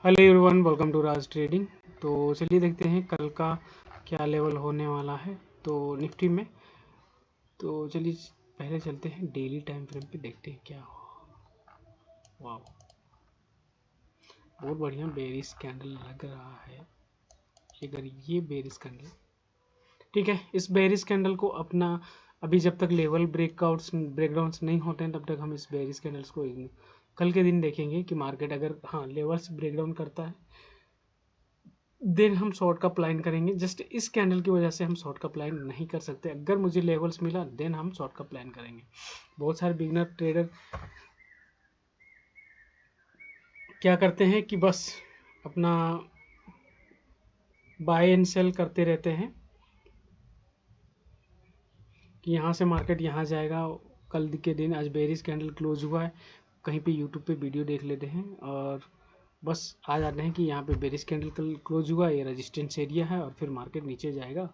Hello everyone, welcome to Raj trading. तो चलिए देखते हैं कल का क्या लेवल होने वाला है तो निफ्टी में। तो चलिए पहले चलते हैं डेली टाइम फ्रेम पे, देखते हैं क्या हो। वाह, बहुत बढ़िया बेरिश कैंडल लग रहा है। अगर ये बेरिश कैंडल ठीक है, इस बेरिश कैंडल को अपना अभी जब तक लेवल ब्रेकडाउन्स नहीं होते हैं तब तक हम इस बेरिश कैंडल्स को कल के दिन देखेंगे कि मार्केट अगर लेवल्स ब्रेकडाउन करता है देन हम शॉर्ट का प्लान करेंगे। जस्ट इस कैंडल की वजह से हम शॉर्ट का प्लान नहीं कर सकते। अगर मुझे लेवल्स मिला देन हम शॉर्ट का प्लान करेंगे। बहुत सारे बिगनर ट्रेडर क्या करते हैं कि बस अपना बाय एंड सेल करते रहते हैं कि यहाँ से मार्केट यहाँ जाएगा। कल के दिन आज बेरिश कैंडल क्लोज हुआ है, कहीं पे यूट्यूब पे वीडियो देख लेते हैं और बस आ जाते हैं कि यहाँ पे बेरिश कैंडल कल क्लोज हुआ, ये रेजिस्टेंस एरिया है और फिर मार्केट नीचे जाएगा।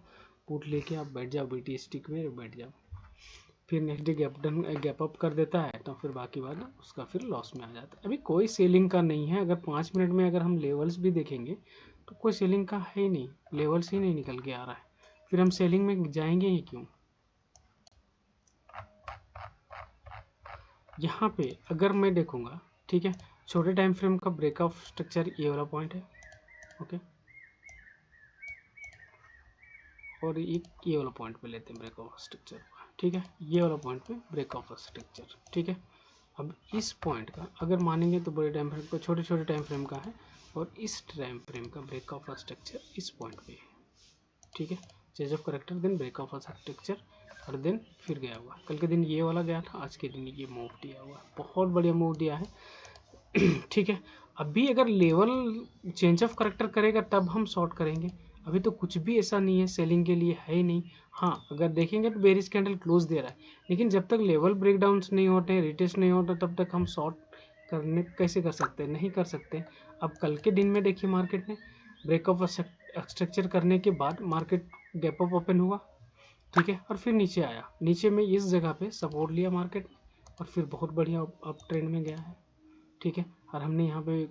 पुट लेके आप बैठ जाओ, बीटी स्टिक में बैठ जाओ। फिर नेक्स्ट डे गैप अप कर देता है तो फिर बाकी बात उसका फिर लॉस में आ जाता है। अभी कोई सेलिंग का नहीं है। अगर 5 मिनट में अगर हम लेवल्स भी देखेंगे तो कोई सेलिंग का है ही नहीं, लेवल्स ही नहीं निकल के आ रहा है। फिर हम सेलिंग में जाएंगे ही क्यों। यहाँ पे अगर मैं देखूंगा, ठीक है, छोटे टाइम फ्रेम का ब्रेकआउट स्ट्रक्चर ये वाला पॉइंट है, ओके, और ये वाला पॉइंट पे लेते हैं ब्रेकआउट स्ट्रक्चर, ठीक है, ये वाला पॉइंट पे ब्रेकआउट स्ट्रक्चर, ठीक है। अब इस पॉइंट का अगर मानेंगे तो बड़े टाइम फ्रेम का, छोटे छोटे टाइम फ्रेम का है, और इस टाइम फ्रेम का ब्रेकआउट स्ट्रक्चर इस पॉइंट पे है, ठीक है। Change of character then breakout structure और देन फिर गया हुआ। कल के दिन ये वाला गया था, आज के दिन ये मूव दिया हुआ, बहुत बढ़िया मूव दिया है। ठीक है, अभी अगर लेवल चेंज ऑफ करेक्टर करेगा तब हम शॉर्ट करेंगे। अभी तो कुछ भी ऐसा नहीं है सेलिंग के लिए, है ही नहीं। हाँ, अगर देखेंगे तो बेरिश कैंडल क्लोज दे रहा है, लेकिन जब तक लेवल ब्रेकडाउन्स नहीं होते हैं, रिटेस्ट नहीं होता, तब तक हम शॉर्ट करने कैसे कर सकते हैं, नहीं कर सकते। अब कल के दिन में देखिए मार्केट ने ब्रेकअप स्ट्रक्चर करने के बाद मार्केट गैप अप ओपन हुआ, ठीक है, और फिर नीचे आया। नीचे में इस जगह पे सपोर्ट लिया मार्केट और फिर बहुत बढ़िया अप ट्रेंड में गया है, ठीक है। और हमने यहाँ पे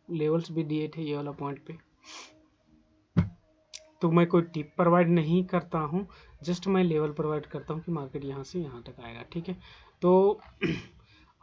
लेवल्स भी दिए थे ये वाला पॉइंट पे। तो मैं कोई टिप प्रोवाइड नहीं करता हूँ, जस्ट मैं लेवल प्रोवाइड करता हूँ कि मार्केट यहाँ से यहाँ तक आएगा, ठीक है। तो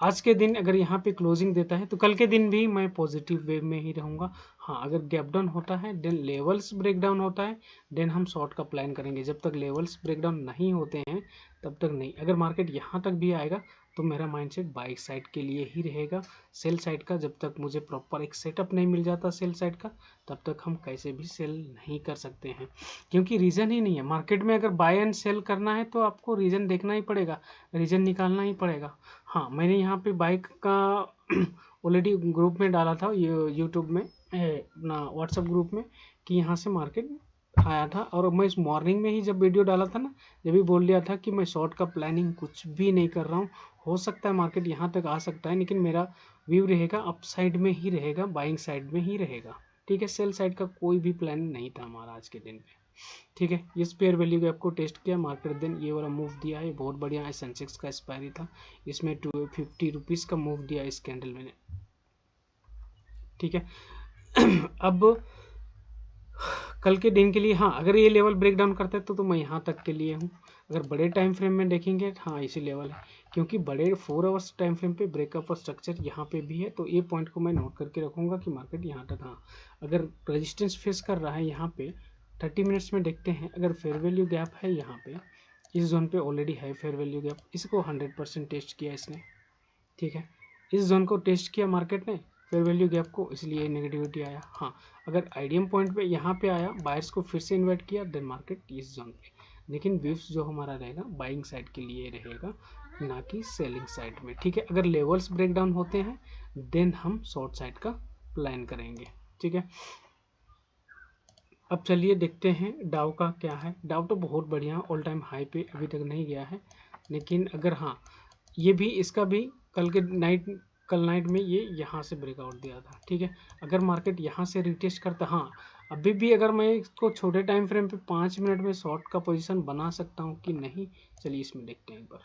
आज के दिन अगर यहाँ पे क्लोजिंग देता है तो कल के दिन भी मैं पॉजिटिव वेव में ही रहूँगा। हाँ, अगर गैप डाउन होता है देन लेवल्स ब्रेक डाउन होता है देन हम शॉर्ट का प्लान करेंगे। जब तक लेवल्स ब्रेक डाउन नहीं होते हैं तब तक नहीं। अगर मार्केट यहाँ तक भी आएगा तो मेरा माइंडसेट बाई साइड के लिए ही रहेगा। सेल साइड का जब तक मुझे प्रॉपर एक सेटअप नहीं मिल जाता सेल साइड का, तब तक हम कैसे भी सेल नहीं कर सकते हैं, क्योंकि रीज़न ही नहीं है। मार्केट में अगर बाय एंड सेल करना है तो आपको रीज़न देखना ही पड़ेगा, रीज़न निकालना ही पड़ेगा। हाँ, मैंने यहाँ पे बाइक का ऑलरेडी ग्रुप में डाला था, यूट्यूब में अपना व्हाट्सएप ग्रुप में, कि यहाँ से मार्केट आया था। और मैं इस मॉर्निंग में ही जब वीडियो डाला था ना, जब भी बोल लिया था कि मैं शॉर्ट का प्लानिंग कुछ भी नहीं कर रहा हूँ। हो सकता है मार्केट यहाँ तक आ सकता है, लेकिन मेरा व्यू रहेगा अप साइड में ही रहेगा, बाइंग साइड में ही रहेगा, ठीक है। सेल साइड का कोई भी प्लान नहीं था हमारा आज के दिन पे, ठीक है। इस पेयर वैल्यू को आपको टेस्ट किया मार्केट, दिन ये वाला मूव दिया है, बहुत बढ़िया है। सेंसेक्स का एक्सपायरी था, इसमें 250 रुपीज़ का मूव दिया इस कैंडल में, ठीक है। अब कल के दिन के लिए, हाँ, अगर ये लेवल ब्रेक डाउन करता है तो मैं यहाँ तक के लिए हूँ। अगर बड़े टाइम फ्रेम में देखेंगे, हाँ, इसी लेवल है, क्योंकि बड़े 4 आवर्स टाइम फ्रेम पे ब्रेकअप और स्ट्रक्चर यहाँ पे भी है। तो ये पॉइंट को मैं नोट करके रखूँगा कि मार्केट यहाँ तक, हाँ, अगर रेजिस्टेंस फेस कर रहा है यहाँ पे 30 मिनट्स में देखते हैं। अगर फेयर वैल्यू गैप है यहाँ पे, इस जोन पे ऑलरेडी है फेयर वैल्यू गैप, इसको 100% टेस्ट किया इसने, ठीक है। इस जोन को टेस्ट किया मार्केट ने फेयर वैल्यू गैप को, इसलिए नेगेटिविटी आया। हाँ, अगर आईडीएम पॉइंट पे यहाँ पे आया, बायर्स को फिर से इन्वाइट किया, देन मार्केट इस जोन पे, लेकिन वेव्स जो हमारा रहेगा बाइंग साइड के लिए रहेगा, ना कि सेलिंग साइड में, ठीक है। अगर लेवल्स ब्रेक डाउन होते हैं देन हम शॉर्ट साइड का प्लान करेंगे, ठीक है। अब चलिए देखते हैं डाउ का क्या है। डाउ तो बहुत बढ़िया ऑल टाइम हाई पे अभी तक नहीं गया है, लेकिन अगर, हाँ, ये भी, इसका भी कल नाइट में ये यहाँ से ब्रेकआउट दिया था, ठीक है। अगर मार्केट यहाँ से रिटेस्ट करता, हाँ, अभी भी अगर मैं इसको छोटे टाइम फ्रेम पे 5 मिनट में शॉर्ट का पोजीशन बना सकता हूँ कि नहीं, चलिए इसमें देखते हैं एक बार।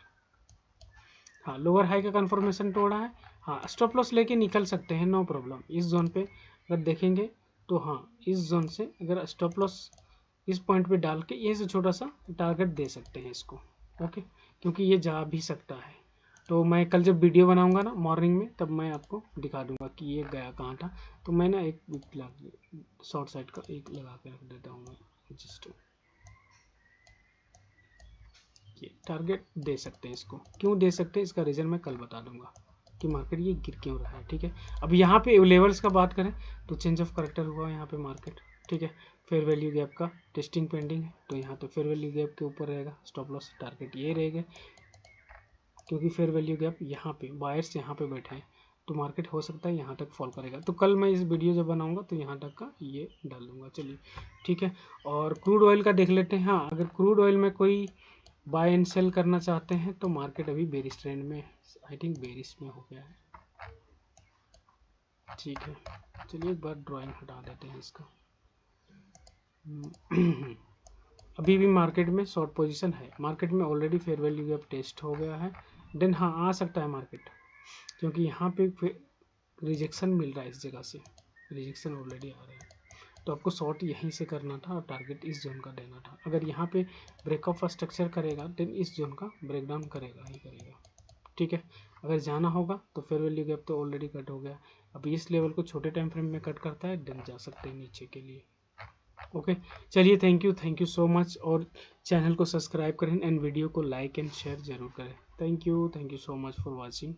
हाँ, लोअर हाई का कंफर्मेशन तोड़ा है, हाँ, स्टॉप लॉस लेके निकल सकते हैं, नो प्रॉब्लम। इस जोन पे अगर देखेंगे तो हाँ इस जोन से अगर स्टॉप लॉस इस पॉइंट पे डाल के ये से छोटा सा टारगेट दे सकते हैं इसको। ओके, क्योंकि ये जा भी सकता है। तो मैं कल जब वीडियो बनाऊंगा ना मॉर्निंग में, तब मैं आपको दिखा दूंगा कि ये गया कहाँ था। तो मैं ना एक शॉर्ट साइड का एक लगा के रख देता हूँ मैं, जस्ट ये टारगेट दे सकते हैं इसको। क्यों दे सकते हैं इसका रीज़न मैं कल बता दूंगा कि मार्केट ये गिर क्यों रहा है। ठीक है, अब यहाँ पे लेवल्स का बात करें तो चेंज ऑफ करेक्टर हुआ यहाँ पे मार्केट। ठीक है, फेयर वैल्यू गैप का टेस्टिंग पेंडिंग है, तो यहाँ तो फेयर वैल्यू गैप के ऊपर रहेगा, स्टॉप लॉस टारगेट ये रहेगा, क्योंकि फेयर वैल्यू गैप यहाँ पे बायर्स यहाँ पे बैठे हैं, तो मार्केट हो सकता है यहाँ तक फॉल करेगा। तो कल मैं इस वीडियो जब बनाऊंगा तो यहाँ तक का ये डाल दूंगा। चलिए ठीक है, और क्रूड ऑयल का देख लेते हैं। हाँ, अगर क्रूड ऑयल में कोई बाय एंड सेल करना चाहते हैं तो मार्केट अभी बेरिश ट्रेंड में, आई थिंक बेरिश में हो गया है। ठीक है, चलिए एक बार ड्राइंग हटा देते हैं इसका। अभी भी मार्केट में शॉर्ट पोजीशन है, मार्केट में already fair value gap test हो गया है। देन हाँ आ सकता है मार्केट, क्योंकि यहाँ पे रिजेक्शन मिल रहा है, इस जगह से रिजेक्शन ऑलरेडी आ रहा है। तो आपको शॉर्ट यहीं से करना था और टारगेट इस जोन का देना था। अगर यहाँ पे ब्रेकअप स्ट्रक्चर करेगा देन इस जोन का ब्रेकडाउन करेगा ही करेगा। ठीक है, अगर जाना होगा तो फेयर वैल्यू गैप तो ऑलरेडी कट हो गया, अब इस लेवल को छोटे टाइम फ्रेम में कट करता है देन जा सकते हैं नीचे के लिए। ओके, चलिए थैंक यू सो मच, और चैनल को सब्सक्राइब करें एंड वीडियो को लाइक एंड शेयर जरूर करें। Thank you so much for watching.